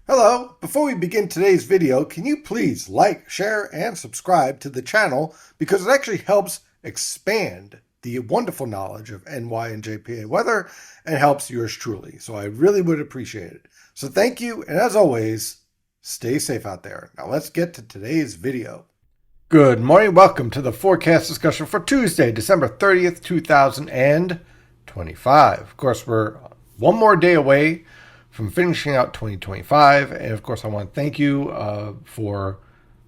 Hello, before we begin today's video, can you please like, share, and subscribe to the channel because it actually helps expand the wonderful knowledge of NY and JPA weather and helps yours truly. So I really would appreciate it. So thank you, and as always, stay safe out there. Now let's get to today's video. Good morning, welcome to the forecast discussion for Tuesday, December 30th, 2025. Of course, we're one more day away from finishing out 2025. And of course, I want to thank you for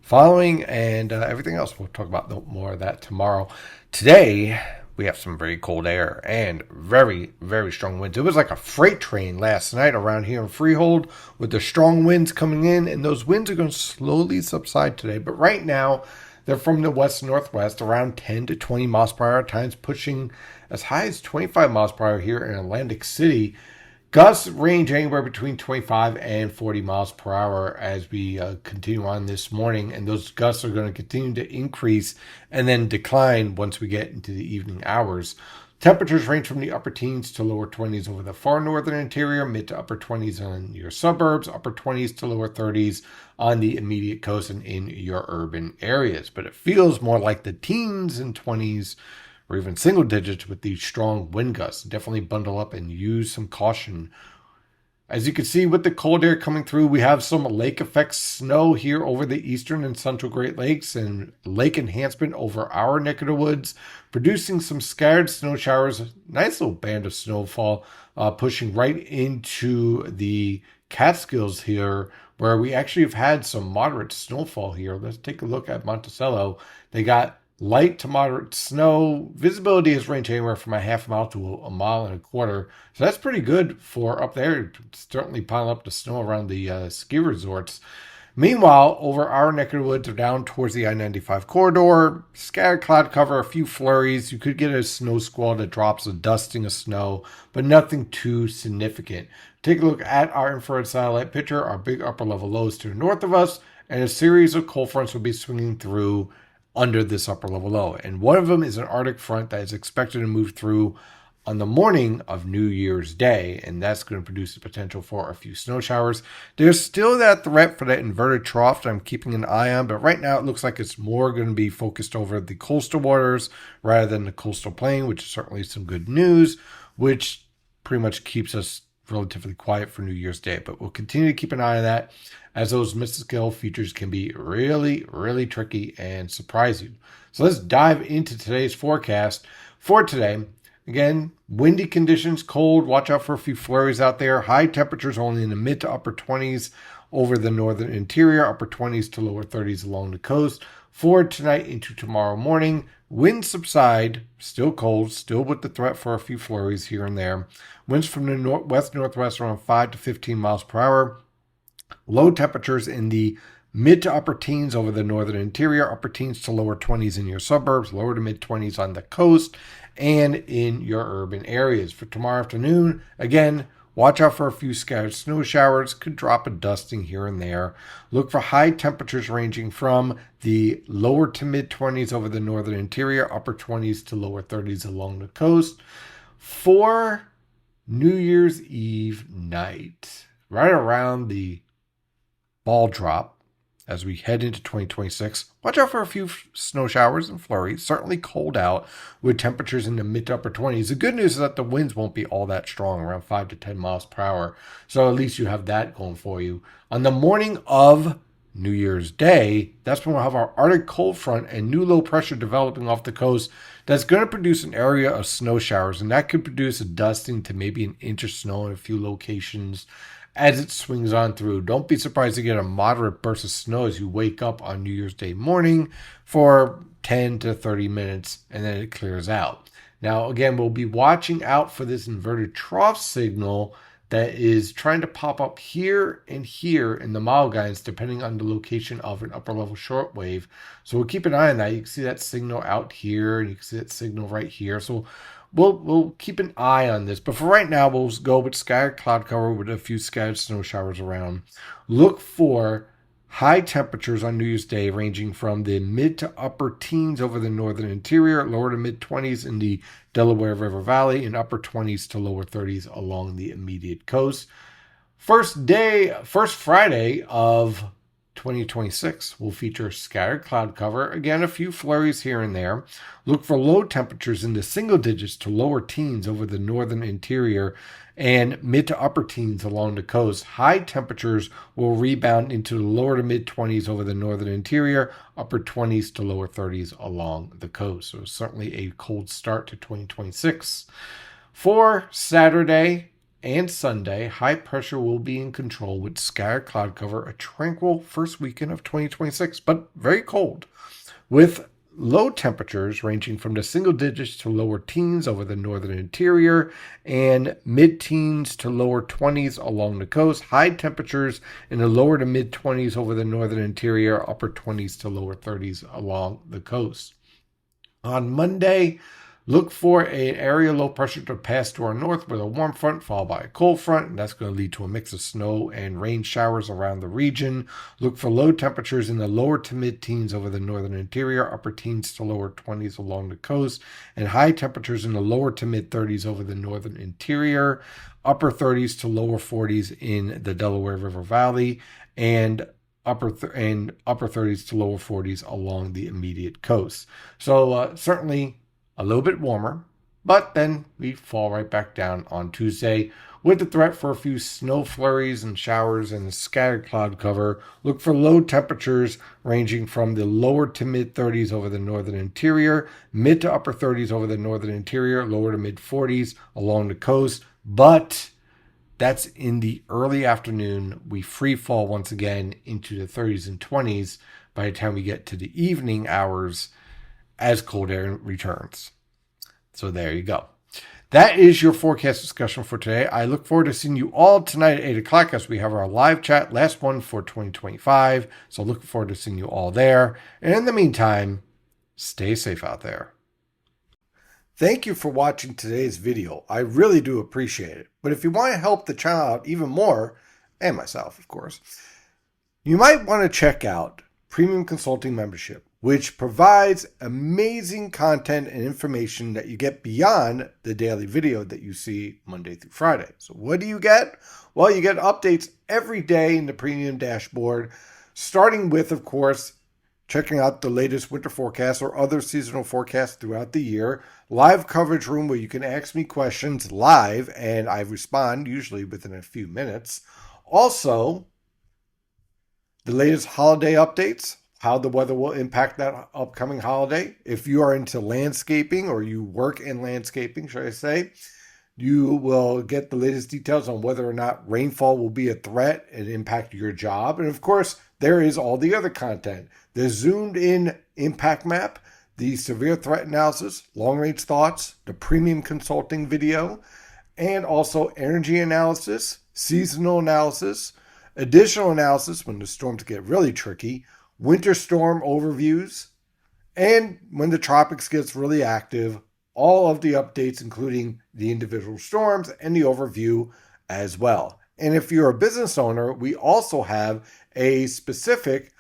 following and everything else. We'll talk about more of that tomorrow. Today, we have some very cold air and very, very strong winds. It was like a freight train last night around here in Freehold with the strong winds coming in, and those winds are going to slowly subside today. But right now, they're from the west-northwest, around 10 to 20 miles per hour, at times pushing as high as 25 miles per hour here in Atlantic City. Gusts range anywhere between 25 and 40 miles per hour as we continue on this morning, and those gusts are going to continue to increase and then decline once we get into the evening hours. Temperatures range from the upper teens to lower 20s over the far northern interior, mid to upper 20s on your suburbs, upper 20s to lower 30s on the immediate coast and in your urban areas. But it feels more like the teens and 20s or even single digits with these strong wind gusts. Definitely bundle up and use some caution. As you can see with the cold air coming through, we have some lake effect snow here over the eastern and central Great Lakes and lake enhancement over our neck of the woods, producing some scattered snow showers. Nice little band of snowfall pushing right into the Catskills here, where we actually have had some moderate snowfall here. Let's take a look at Monticello. They got light to moderate snow. Visibility has ranged anywhere from a half mile to a mile and a quarter. So that's pretty good for up there. Certainly piling up the snow around the ski resorts. Meanwhile, over our neck of the woods or down towards the I-95 corridor, scattered cloud cover, a few flurries. You could get a snow squall that drops a dusting of snow, but nothing too significant. Take a look at our infrared satellite picture, our big upper level lows to the north of us, and a series of cold fronts will be swinging through under this upper level low. And one of them is an Arctic front that is expected to move through on the morning of New Year's Day, and that's going to produce the potential for a few snow showers. There's still that threat for that inverted trough that I'm keeping an eye on, but right now it looks like it's more going to be focused over the coastal waters rather than the coastal plain, which is certainly some good news, which pretty much keeps us relatively quiet for New Year's Day. But we'll continue to keep an eye on that, as those mystical features can be really, really tricky and surprise you. So let's dive into today's forecast for today. Again, windy conditions, cold. Watch out for a few flurries out there. High temperatures only in the mid to upper 20s over the northern interior, upper 20s to lower 30s along the coast. For tonight into tomorrow morning, winds subside, still cold, still with the threat for a few flurries here and there. Winds from the west-northwest around 5 to 15 miles per hour. Low temperatures in the mid to upper teens over the northern interior, upper teens to lower 20s in your suburbs, lower to mid 20s on the coast and in your urban areas. For tomorrow afternoon, again, watch out for a few scattered snow showers. Could drop a dusting here and there. Look for high temperatures ranging from the lower to mid 20s over the northern interior, upper 20s to lower 30s along the coast. For New Year's Eve night, right around the ball drop as we head into 2026. Watch out for a few snow showers and flurries. Certainly cold out with temperatures in the mid to upper 20s. The good news is that the winds won't be all that strong, around 5 to 10 miles per hour. So at least you have that going for you. On the morning of New Year's Day, that's when we'll have our Arctic cold front and new low pressure developing off the coast that's going to produce an area of snow showers, and that could produce a dusting to maybe an inch of snow in a few locations as it swings on through. Don't be surprised to get a moderate burst of snow as you wake up on New Year's Day morning for 10 to 30 minutes, and then it clears out. Now, again, we'll be watching out for this inverted trough signal that is trying to pop up here and here in the mile guidance, depending on the location of an upper level shortwave. So we'll keep an eye on that. You can see that signal out here, and you can see that signal right here. So we'll keep an eye on this. But for right now, we'll go with scattered cloud cover with a few scattered snow showers around. Look for high temperatures on New Year's Day ranging from the mid to upper teens over the northern interior, lower to mid 20s in the Delaware River Valley, and upper 20s to lower 30s along the immediate coast. First Friday of 2026 will feature scattered cloud cover. Again, a few flurries here and there. Look for low temperatures in the single digits to lower teens over the northern interior and mid to upper teens along the coast. High temperatures will rebound into the lower to mid 20s over the northern interior, upper 20s to lower 30s along the coast. So certainly a cold start to 2026. For Saturday and Sunday, high pressure will be in control with scattered cloud cover, a tranquil first weekend of 2026, but very cold, with low temperatures ranging from the single digits to lower teens over the northern interior and mid-teens to lower 20s along the coast. High temperatures in the lower to mid-20s over the northern interior, upper 20s to lower 30s along the coast. On Monday, look for an area low pressure to pass to our north with a warm front followed by a cold front, and that's going to lead to a mix of snow and rain showers around the region. Look for low temperatures in the lower to mid-teens over the northern interior, upper teens to lower 20s along the coast, and high temperatures in the lower to mid-30s over the northern interior, upper 30s to lower 40s in the Delaware River Valley, and upper 30s to lower 40s along the immediate coast. So certainly a little bit warmer, but then we fall right back down on Tuesday with the threat for a few snow flurries and showers and scattered cloud cover. Look for low temperatures ranging from the lower to mid 30s over the northern interior, mid to upper 30s over the northern interior, lower to mid 40s along the coast. But that's in the early afternoon. We free fall once again into the 30s and 20s by the time we get to the evening hours as cold air returns. So there you go. That is your forecast discussion for today. I look forward to seeing you all tonight at 8 o'clock as we have our live chat, last one for 2025. So looking forward to seeing you all there. And in the meantime, stay safe out there. Thank you for watching today's video. I really do appreciate it. But if you want to help the channel out even more, and myself, of course, you might want to check out Premium Consulting Membership, which provides amazing content and information that you get beyond the daily video that you see Monday through Friday. So what do you get? Well, you get updates every day in the Premium dashboard, starting with, of course, checking out the latest winter forecast or other seasonal forecasts throughout the year, live coverage room where you can ask me questions live and I respond usually within a few minutes. Also, the latest holiday updates, how the weather will impact that upcoming holiday. If you are into landscaping or you work in landscaping, should I say, you will get the latest details on whether or not rainfall will be a threat and impact your job. And of course, there is all the other content. The zoomed in impact map, the severe threat analysis, long range thoughts, the premium consulting video, and also energy analysis, seasonal analysis, additional analysis when the storms get really tricky, winter storm overviews, and when the tropics gets really active, all of the updates, including the individual storms and the overview as well. And if you're a business owner, we also have a specific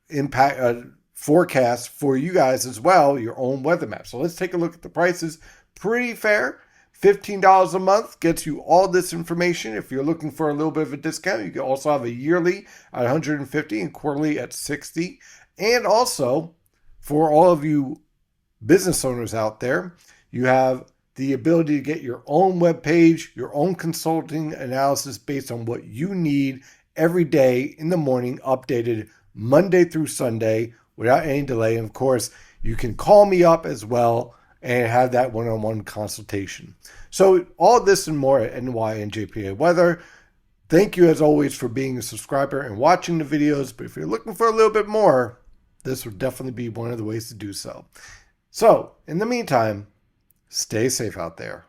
impact forecast for you guys as well, your own weather map. So let's take a look at the prices. Pretty fair. $15 a month gets you all this information. If you're looking for a little bit of a discount, you can also have a yearly at $150 and quarterly at $60. And also, for all of you business owners out there, you have the ability to get your own web page, your own consulting analysis based on what you need every day in the morning, updated Monday through Sunday without any delay. And of course, you can call me up as well and have that one-on-one consultation. So all this and more at NY and JPA Weather. Thank you as always for being a subscriber and watching the videos. But if you're looking for a little bit more, this would definitely be one of the ways to do so. So in the meantime, stay safe out there.